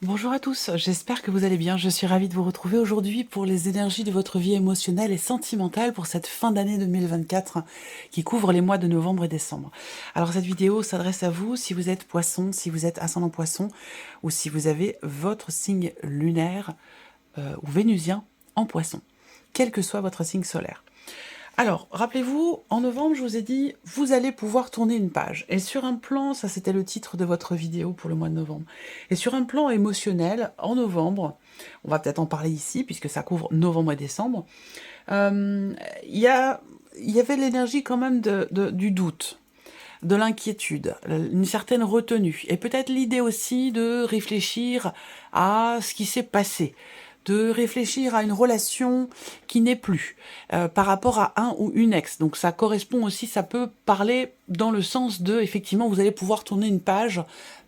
Bonjour à tous, j'espère que vous allez bien. Je suis ravie de vous retrouver aujourd'hui pour les énergies de votre vie émotionnelle et sentimentale pour cette fin d'année 2024 qui couvre les mois de novembre et décembre. Alors cette vidéo s'adresse à vous si vous êtes poisson, si vous êtes ascendant poisson ou si vous avez votre signe lunaire ou vénusien en poisson, quel que soit votre signe solaire. Alors, rappelez-vous, en novembre, je vous ai dit, vous allez pouvoir tourner une page. Et sur un plan, ça c'était le titre de votre vidéo pour le mois de novembre. Et sur un plan émotionnel, en novembre, on va peut-être en parler ici, puisque ça couvre novembre et décembre, il y avait l'énergie quand même du doute, de l'inquiétude, une certaine retenue, et peut-être l'idée aussi de réfléchir à ce qui s'est passé, de réfléchir à une relation qui n'est plus par rapport à un ou une ex. Donc ça correspond aussi, ça peut parler dans le sens de, effectivement, vous allez pouvoir tourner une page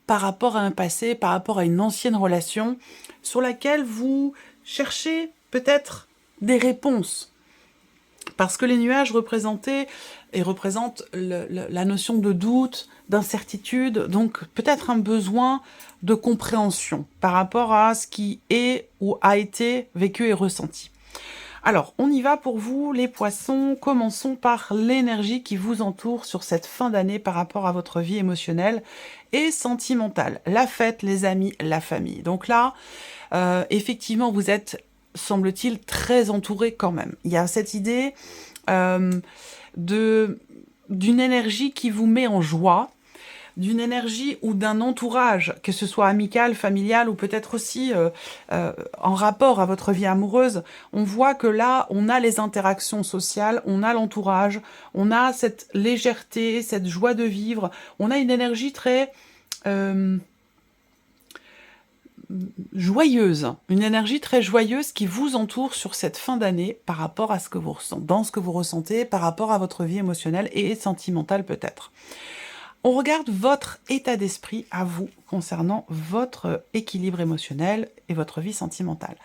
par rapport à un passé, par rapport à une ancienne relation sur laquelle vous cherchez peut-être des réponses. Parce que les nuages représentent la notion de doute, d'incertitude, donc peut-être un besoin de compréhension par rapport à ce qui est ou a été vécu et ressenti. Alors, on y va pour vous, les poissons. Commençons par l'énergie qui vous entoure sur cette fin d'année par rapport à votre vie émotionnelle et sentimentale. La fête, les amis, la famille. Donc là, effectivement, vous êtes, semble-t-il, très entouré quand même. Il y a cette idée d'une énergie qui vous met en joie, d'une énergie ou d'un entourage, que ce soit amical, familial ou peut-être aussi en rapport à votre vie amoureuse. On voit que là, on a les interactions sociales, on a l'entourage, on a cette légèreté, cette joie de vivre, on a une énergie très joyeuse, une énergie très joyeuse qui vous entoure sur cette fin d'année par rapport à ce que vous ressentez, dans ce que vous ressentez, par rapport à votre vie émotionnelle et sentimentale peut-être. On regarde votre état d'esprit à vous concernant votre équilibre émotionnel et votre vie sentimentale.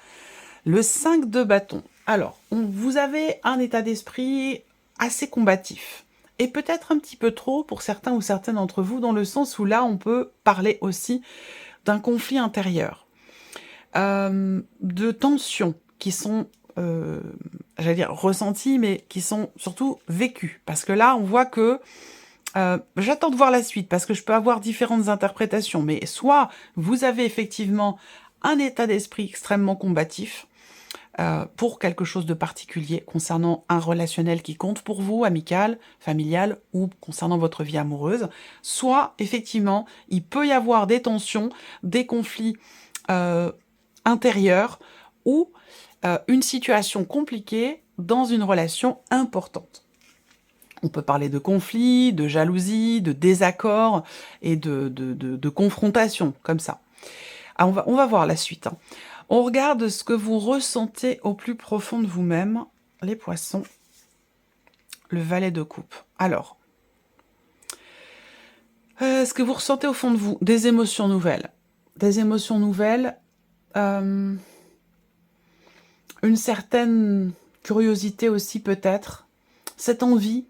Le 5 de bâton. Alors, vous avez un état d'esprit assez combatif. Et peut-être un petit peu trop pour certains ou certaines d'entre vous, dans le sens où là, on peut parler aussi d'un conflit intérieur, de tensions qui sont, j'allais dire ressenties, mais qui sont surtout vécues. Parce que là, on voit que j'attends de voir la suite, parce que je peux avoir différentes interprétations, mais soit vous avez effectivement un état d'esprit extrêmement combatif, pour quelque chose de particulier concernant un relationnel qui compte pour vous, amical, familial ou concernant votre vie amoureuse, soit effectivement il peut y avoir des tensions, des conflits intérieurs ou une situation compliquée dans une relation importante. On peut parler de conflits, de jalousie, de désaccords et de confrontation, comme ça. Alors on va voir la suite. On regarde ce que vous ressentez au plus profond de vous-même, les poissons, le valet de coupe. Alors, ce que vous ressentez au fond de vous, des émotions nouvelles. Des émotions nouvelles, une certaine curiosité aussi peut-être, cette envie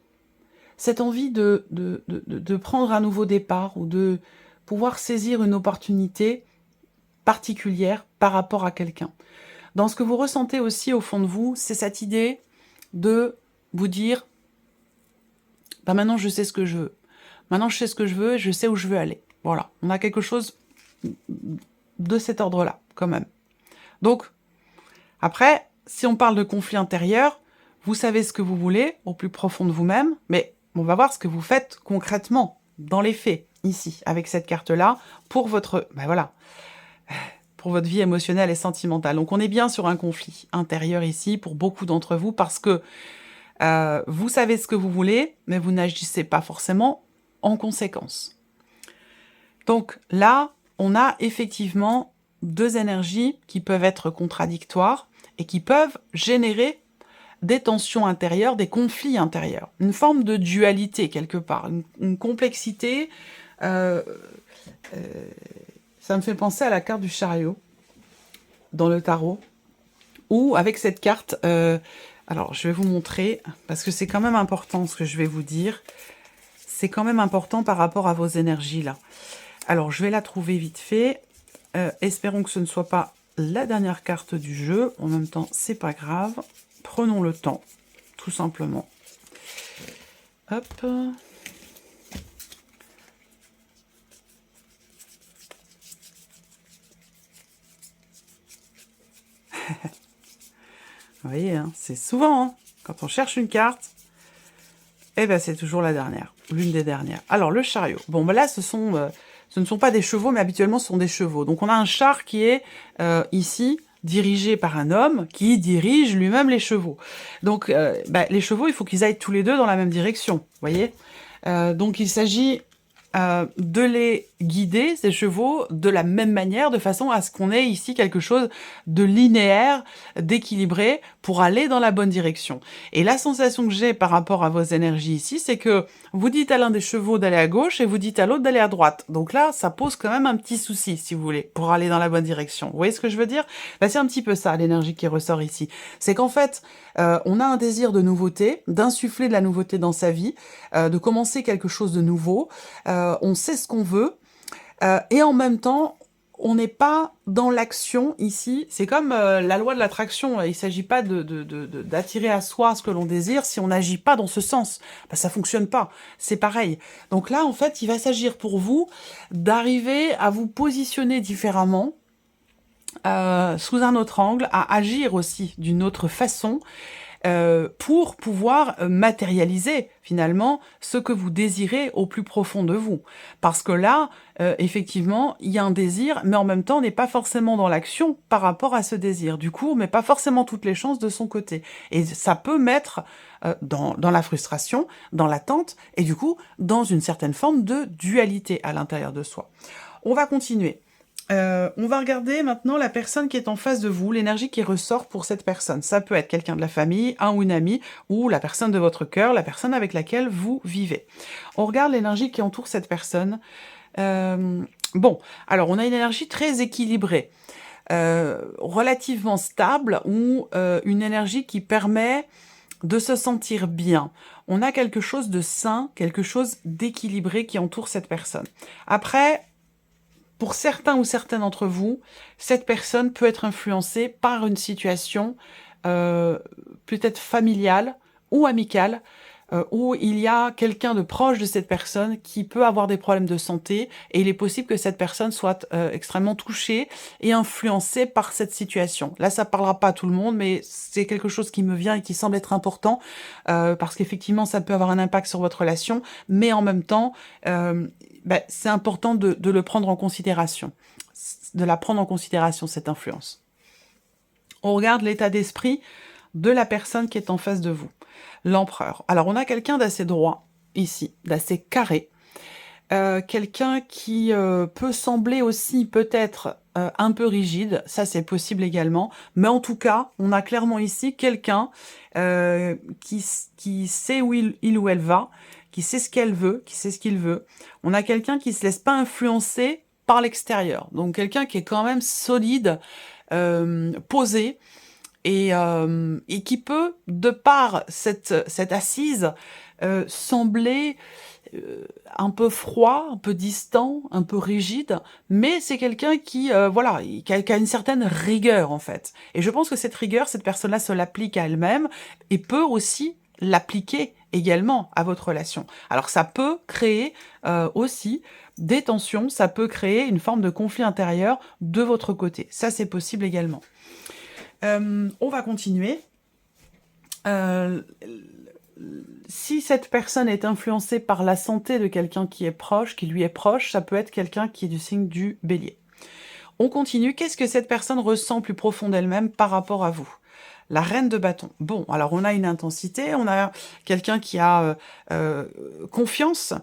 de prendre un nouveau départ ou de pouvoir saisir une opportunité particulière par rapport à quelqu'un. Dans ce que vous ressentez aussi au fond de vous, c'est cette idée de vous dire bah maintenant je sais ce que je veux. Maintenant je sais ce que je veux et je sais où je veux aller. Voilà, on a quelque chose de cet ordre-là, quand même. Donc, après, si on parle de conflit intérieur, vous savez ce que vous voulez au plus profond de vous-même, mais on va voir ce que vous faites concrètement, dans les faits, ici, avec cette carte-là, pour votre... Ben voilà, pour votre vie émotionnelle et sentimentale. Donc on est bien sur un conflit intérieur ici, pour beaucoup d'entre vous, parce que vous savez ce que vous voulez, mais vous n'agissez pas forcément en conséquence. Donc là, on a effectivement deux énergies qui peuvent être contradictoires et qui peuvent générer des tensions intérieures, des conflits intérieurs. Une forme de dualité, quelque part, une complexité. Ça me fait penser à la carte du chariot, dans le tarot, où avec cette carte... alors, je vais vous montrer, parce que c'est quand même important ce que je vais vous dire. C'est quand même important par rapport à vos énergies, là. Alors, je vais la trouver vite fait. Espérons que ce ne soit pas la dernière carte du jeu. En même temps, c'est pas grave. Prenons le temps, tout simplement. Hop. Vous voyez, hein, c'est souvent, hein, quand on cherche une carte, eh ben c'est toujours la dernière, l'une des dernières. Alors, le chariot. Bon, ben là, ce ne sont pas des chevaux, mais habituellement, ce sont des chevaux. Donc, on a un char qui est ici, dirigé par un homme qui dirige lui-même les chevaux. Donc, les chevaux, il faut qu'ils aillent tous les deux dans la même direction, vous voyez. Donc, il s'agit de les guider, ces chevaux, de la même manière, de façon à ce qu'on ait ici quelque chose de linéaire, d'équilibré, pour aller dans la bonne direction. Et la sensation que j'ai par rapport à vos énergies ici, c'est que vous dites à l'un des chevaux d'aller à gauche et vous dites à l'autre d'aller à droite. Donc là, ça pose quand même un petit souci, si vous voulez, pour aller dans la bonne direction. Vous voyez ce que je veux dire? C'est un petit peu ça, l'énergie qui ressort ici. C'est qu'en fait, on a un désir de nouveauté, d'insuffler de la nouveauté dans sa vie, de commencer quelque chose de nouveau, on sait ce qu'on veut, et en même temps, on n'est pas dans l'action ici. C'est comme la loi de l'attraction. Il ne s'agit pas d'attirer à soi ce que l'on désire si on n'agit pas dans ce sens. Ça ne fonctionne pas. C'est pareil. Donc là, en fait, il va s'agir pour vous d'arriver à vous positionner différemment, sous un autre angle, à agir aussi d'une autre façon, pour pouvoir matérialiser finalement ce que vous désirez au plus profond de vous. Parce que là, effectivement, il y a un désir, mais en même temps, on n'est pas forcément dans l'action par rapport à ce désir. Du coup, on met pas forcément toutes les chances de son côté. Et ça peut mettre dans la frustration, dans l'attente, et du coup, dans une certaine forme de dualité à l'intérieur de soi. On va continuer. On va regarder maintenant la personne qui est en face de vous, l'énergie qui ressort pour cette personne. Ça peut être quelqu'un de la famille, un ou une amie, ou la personne de votre cœur, la personne avec laquelle vous vivez. On regarde l'énergie qui entoure cette personne. Bon, alors on a une énergie très équilibrée, relativement stable, ou une énergie qui permet de se sentir bien. On a quelque chose de sain, quelque chose d'équilibré qui entoure cette personne. Après, pour certains ou certaines d'entre vous, cette personne peut être influencée par une situation peut-être familiale ou amicale, où il y a quelqu'un de proche de cette personne qui peut avoir des problèmes de santé, et il est possible que cette personne soit extrêmement touchée et influencée par cette situation. Là, ça ne parlera pas à tout le monde, mais c'est quelque chose qui me vient et qui semble être important, parce qu'effectivement, ça peut avoir un impact sur votre relation, mais en même temps, c'est important de le prendre en considération, de la prendre en considération, cette influence. On regarde l'état d'esprit de la personne qui est en face de vous. L'empereur. Alors, on a quelqu'un d'assez droit, ici, d'assez carré. Quelqu'un qui peut sembler aussi, peut-être, un peu rigide. Ça, c'est possible également. Mais en tout cas, on a clairement ici quelqu'un qui sait où il ou elle va, qui sait ce qu'elle veut, qui sait ce qu'il veut. On a quelqu'un qui se laisse pas influencer par l'extérieur. Donc, quelqu'un qui est quand même solide, posé, et qui peut, de par cette assise, sembler un peu froid, un peu distant, un peu rigide, mais c'est quelqu'un qui, qui a une certaine rigueur, en fait. Et je pense que cette rigueur, cette personne-là se l'applique à elle-même, et peut aussi l'appliquer également à votre relation. Alors ça peut créer aussi des tensions, ça peut créer une forme de conflit intérieur de votre côté. Ça, c'est possible également. On va continuer. Si cette personne est influencée par la santé de quelqu'un qui est proche, qui lui est proche, ça peut être quelqu'un qui est du signe du Bélier. On continue. Qu'est-ce que cette personne ressent plus profond d'elle-même par rapport à vous? La reine de bâton. Bon, alors on a une intensité, on a quelqu'un qui a confiance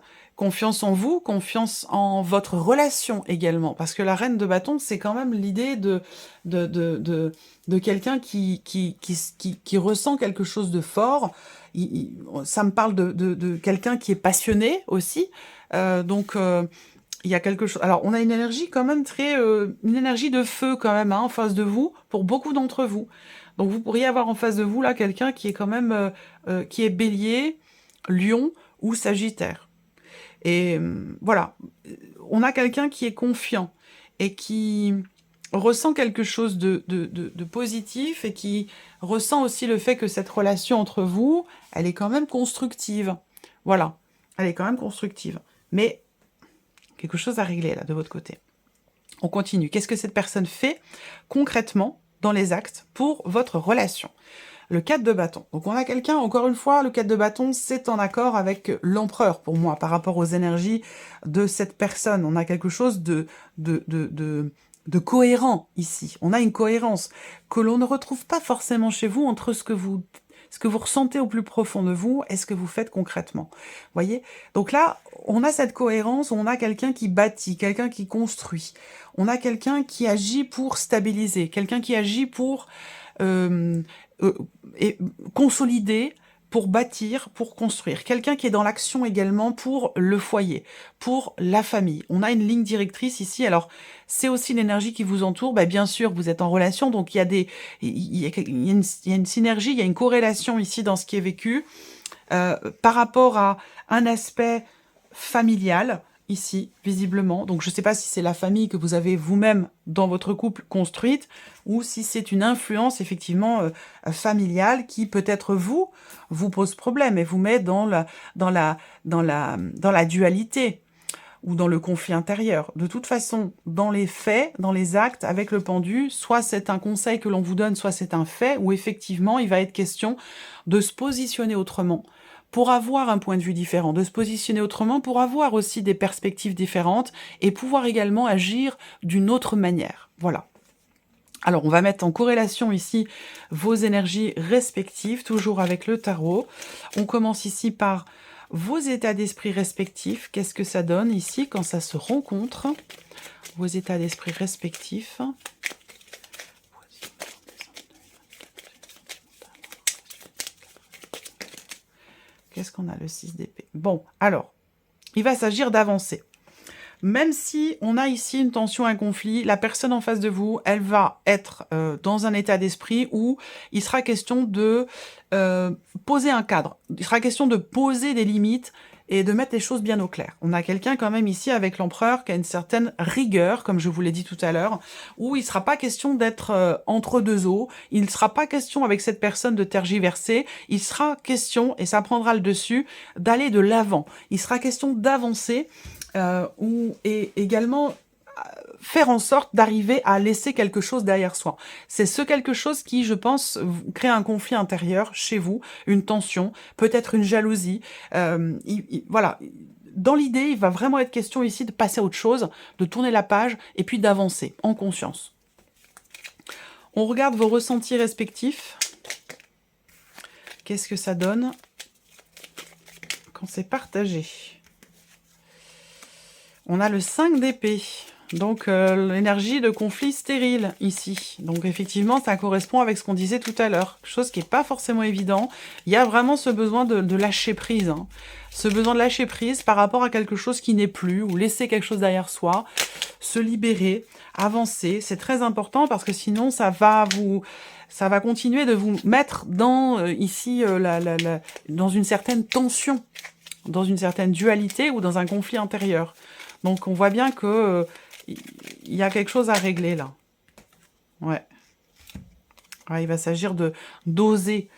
en vous, confiance en votre relation également. Parce que la reine de bâton, c'est quand même l'idée de quelqu'un qui ressent quelque chose de fort. Ça me parle de quelqu'un qui est passionné aussi. Il y a quelque chose. Alors, on a une énergie quand même une énergie de feu quand même, hein, en face de vous, pour beaucoup d'entre vous. Donc, vous pourriez avoir en face de vous là quelqu'un qui est quand même qui est Bélier, Lion ou Sagittaire. Et voilà, on a quelqu'un qui est confiant et qui ressent quelque chose de positif et qui ressent aussi le fait que cette relation entre vous, elle est quand même constructive. Voilà, elle est quand même constructive. Mais quelque chose à régler là de votre côté. On continue. Qu'est-ce que cette personne fait concrètement dans les actes pour votre relation? Le 4 de bâton. Donc on a quelqu'un, encore une fois, le 4 de bâton, c'est en accord avec l'empereur pour moi, par rapport aux énergies de cette personne. On a quelque chose de cohérent ici. On a une cohérence que l'on ne retrouve pas forcément chez vous entre ce que vous ressentez au plus profond de vous et ce que vous faites concrètement. Voyez? Donc là, on a cette cohérence, on a quelqu'un qui bâtit, quelqu'un qui construit. On a quelqu'un qui agit pour stabiliser, quelqu'un qui agit pour euh, et consolider, pour bâtir, pour construire. Quelqu'un qui est dans l'action également pour le foyer, pour la famille. On a une ligne directrice ici. Alors, c'est aussi l'énergie qui vous entoure. Bah, bien sûr, vous êtes en relation, donc il y a une synergie, il y a une corrélation ici dans ce qui est vécu par rapport à un aspect familial, ici, visiblement. Donc, je ne sais pas si c'est la famille que vous avez vous-même dans votre couple construite, ou si c'est une influence, effectivement, familiale qui, peut-être vous pose problème et vous met dans la dualité ou dans le conflit intérieur. De toute façon, dans les faits, dans les actes, avec le pendu, soit c'est un conseil que l'on vous donne, soit c'est un fait, où effectivement, il va être question de se positionner autrement, pour avoir un point de vue différent, de se positionner autrement, pour avoir aussi des perspectives différentes, et pouvoir également agir d'une autre manière. Voilà. Alors, on va mettre en corrélation ici vos énergies respectives, toujours avec le tarot. On commence ici par vos états d'esprit respectifs. Qu'est-ce que ça donne ici quand ça se rencontre? Vos états d'esprit respectifs. Qu'est-ce qu'on a, le 6 d'épée? Bon, alors, il va s'agir d'avancer. Même si on a ici une tension, un conflit, la personne en face de vous, elle va être dans un état d'esprit où il sera question de poser un cadre. Il sera question de poser des limites et de mettre les choses bien au clair. On a quelqu'un quand même ici avec l'empereur qui a une certaine rigueur, comme je vous l'ai dit tout à l'heure, où il ne sera pas question d'être entre deux eaux, il ne sera pas question avec cette personne de tergiverser, il sera question, et ça prendra le dessus, d'aller de l'avant. Il sera question d'avancer et également faire en sorte d'arriver à laisser quelque chose derrière soi. C'est ce quelque chose qui, je pense, crée un conflit intérieur chez vous, une tension, peut-être une jalousie. Voilà. Dans l'idée, il va vraiment être question ici de passer à autre chose, de tourner la page et puis d'avancer en conscience. On regarde vos ressentis respectifs. Qu'est-ce que ça donne quand c'est partagé? On a le 5 d'épée. Donc, l'énergie de conflit stérile, ici. Donc, effectivement, ça correspond avec ce qu'on disait tout à l'heure. Chose qui n'est pas forcément évident. Il y a vraiment ce besoin de lâcher prise. Hein. Ce besoin de lâcher prise par rapport à quelque chose qui n'est plus, ou laisser quelque chose derrière soi, se libérer, avancer. C'est très important parce que sinon, ça va continuer de vous mettre dans, ici, dans une certaine tension, dans une certaine dualité ou dans un conflit intérieur. Donc, on voit bien que il y a quelque chose à régler, là. Ouais. Il va s'agir d'oser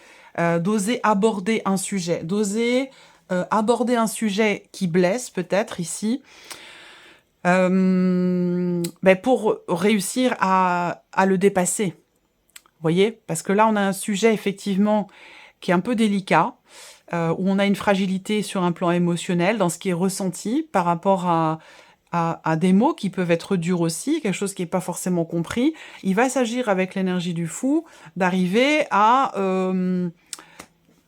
aborder un sujet. D'oser aborder un sujet qui blesse, peut-être, ici. Pour réussir à le dépasser. Vous voyez? Parce que là, on a un sujet, effectivement, qui est un peu délicat, où on a une fragilité sur un plan émotionnel, dans ce qui est ressenti par rapport à des mots qui peuvent être durs aussi, quelque chose qui n'est pas forcément compris. Il va s'agir, avec l'énergie du fou, d'arriver à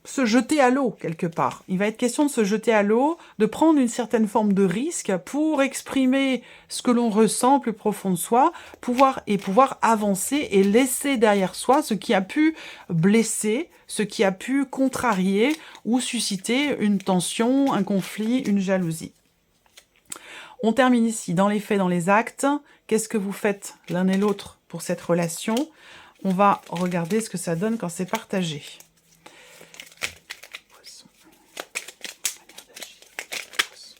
se jeter à l'eau, quelque part. Il va être question de se jeter à l'eau, de prendre une certaine forme de risque pour exprimer ce que l'on ressent plus profond de soi, pouvoir avancer et laisser derrière soi ce qui a pu blesser, ce qui a pu contrarier ou susciter une tension, un conflit, une jalousie. On termine ici, dans les faits, dans les actes. Qu'est-ce que vous faites l'un et l'autre pour cette relation? On va regarder ce que ça donne quand c'est partagé. Poisson. Manière d'agir. Poisson.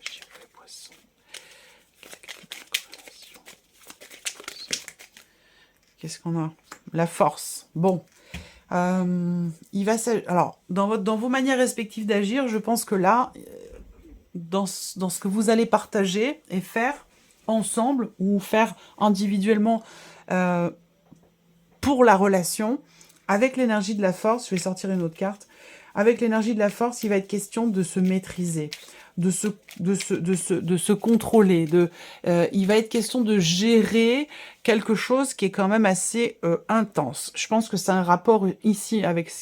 Agir pour les poissons. Qu'est-ce que c'est que la corrélation? Qu'est-ce qu'on a? La force. Bon. Alors, dans vos manières respectives d'agir, je pense que là, dans ce que vous allez partager et faire ensemble, ou faire individuellement pour la relation, avec l'énergie de la force, je vais sortir une autre carte, avec l'énergie de la force, il va être question de se maîtriser, de se contrôler, il va être question de gérer quelque chose qui est quand même assez intense. Je pense que c'est un rapport ici avec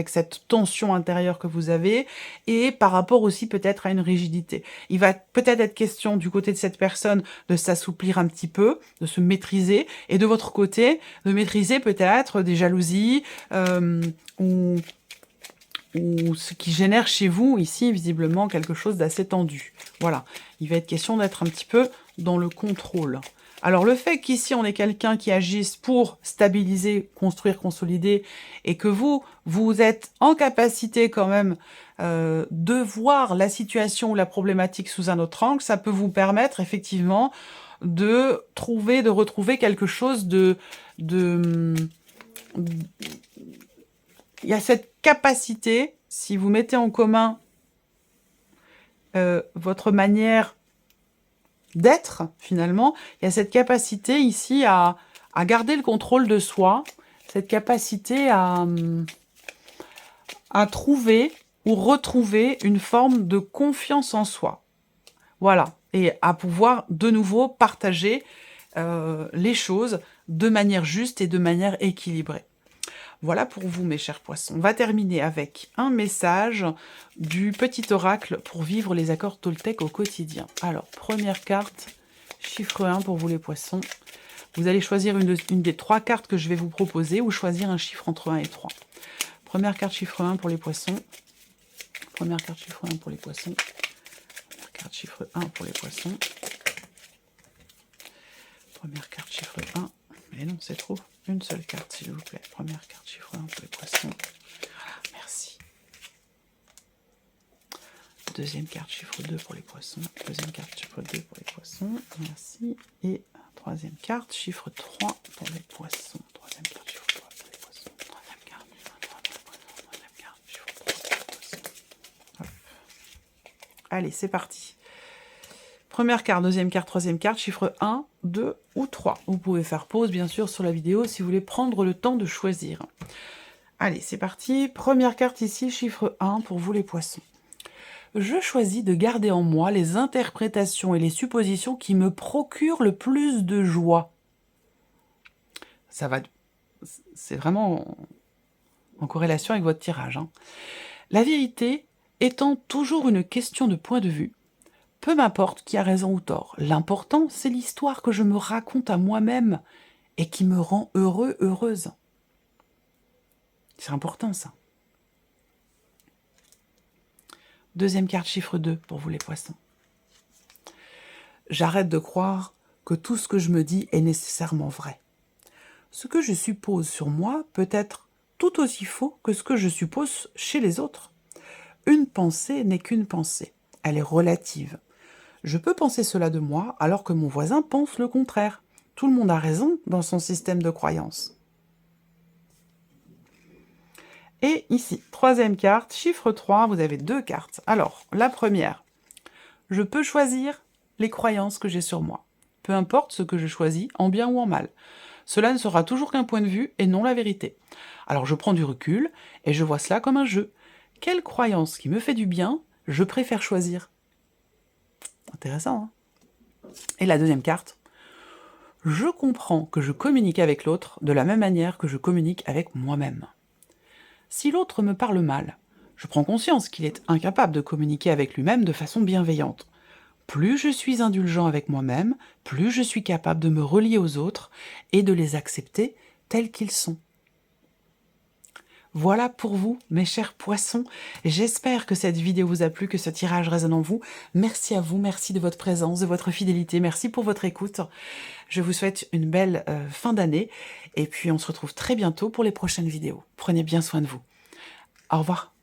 cette tension intérieure que vous avez, et par rapport aussi peut-être à une rigidité. Il va peut-être être question du côté de cette personne de s'assouplir un petit peu, de se maîtriser, et de votre côté, de maîtriser peut-être des jalousies, ou ce qui génère chez vous, ici, visiblement, quelque chose d'assez tendu. Voilà. Il va être question d'être un petit peu dans le contrôle. Alors, le fait qu'ici, on ait quelqu'un qui agisse pour stabiliser, construire, consolider, et que vous êtes en capacité quand même de voir la situation ou la problématique sous un autre angle, ça peut vous permettre, effectivement, de retrouver quelque chose il y a cette capacité, si vous mettez en commun votre manière d'être, finalement, il y a cette capacité ici à garder le contrôle de soi, cette capacité à trouver ou retrouver une forme de confiance en soi. Voilà, et à pouvoir de nouveau partager les choses de manière juste et de manière équilibrée. Voilà pour vous, mes chers poissons. On va terminer avec un message du petit oracle pour vivre les accords Toltec au quotidien. Alors, première carte, chiffre 1 pour vous, les poissons. Vous allez choisir une des 3 cartes que je vais vous proposer, ou choisir un chiffre entre 1 et 3. Première carte, chiffre 1 pour les poissons. Première carte, chiffre 1 pour les poissons. Première carte, chiffre 1 pour les poissons. Première carte, chiffre 1. Mais non, c'est trop. Une seule carte, s'il vous plaît. Première carte, chiffre 1 pour les poissons. Voilà, merci. Deuxième carte, chiffre 2 pour les poissons. Deuxième carte, chiffre 2 pour les poissons. Merci. Et troisième carte, chiffre 3 pour les poissons. Troisième carte, chiffre 3 pour les poissons. Troisième carte, chiffre 3 pour les poissons. Troisième carte, chiffre 3 pour les poissons. Hop. Allez, c'est parti. Première carte, deuxième carte, troisième carte, chiffre 1, 2 ou 3. Vous pouvez faire pause, bien sûr, sur la vidéo si vous voulez prendre le temps de choisir. Allez, c'est parti. Première carte ici, chiffre 1 pour vous les poissons. Je choisis de garder en moi les interprétations et les suppositions qui me procurent le plus de joie. C'est vraiment en corrélation avec votre tirage. La vérité étant toujours une question de point de vue, peu m'importe qui a raison ou tort. L'important, c'est l'histoire que je me raconte à moi-même et qui me rend heureux, heureuse. C'est important, ça. Deuxième carte, chiffre 2, pour vous les poissons. J'arrête de croire que tout ce que je me dis est nécessairement vrai. Ce que je suppose sur moi peut être tout aussi faux que ce que je suppose chez les autres. Une pensée n'est qu'une pensée. Elle est relative. Je peux penser cela de moi alors que mon voisin pense le contraire. Tout le monde a raison dans son système de croyance. Et ici, troisième carte, chiffre 3, vous avez 2 cartes. Alors, la première, je peux choisir les croyances que j'ai sur moi. Peu importe ce que je choisis, en bien ou en mal. Cela ne sera toujours qu'un point de vue et non la vérité. Alors je prends du recul et je vois cela comme un jeu. Quelle croyance qui me fait du bien, je préfère choisir? Intéressant, hein? Et la deuxième carte, je comprends que je communique avec l'autre de la même manière que je communique avec moi-même. Si l'autre me parle mal, je prends conscience qu'il est incapable de communiquer avec lui-même de façon bienveillante. Plus je suis indulgent avec moi-même, plus je suis capable de me relier aux autres et de les accepter tels qu'ils sont. Voilà pour vous, mes chers poissons. J'espère que cette vidéo vous a plu, que ce tirage résonne en vous. Merci à vous, merci de votre présence, de votre fidélité, merci pour votre écoute. Je vous souhaite une belle fin d'année et puis on se retrouve très bientôt pour les prochaines vidéos. Prenez bien soin de vous. Au revoir.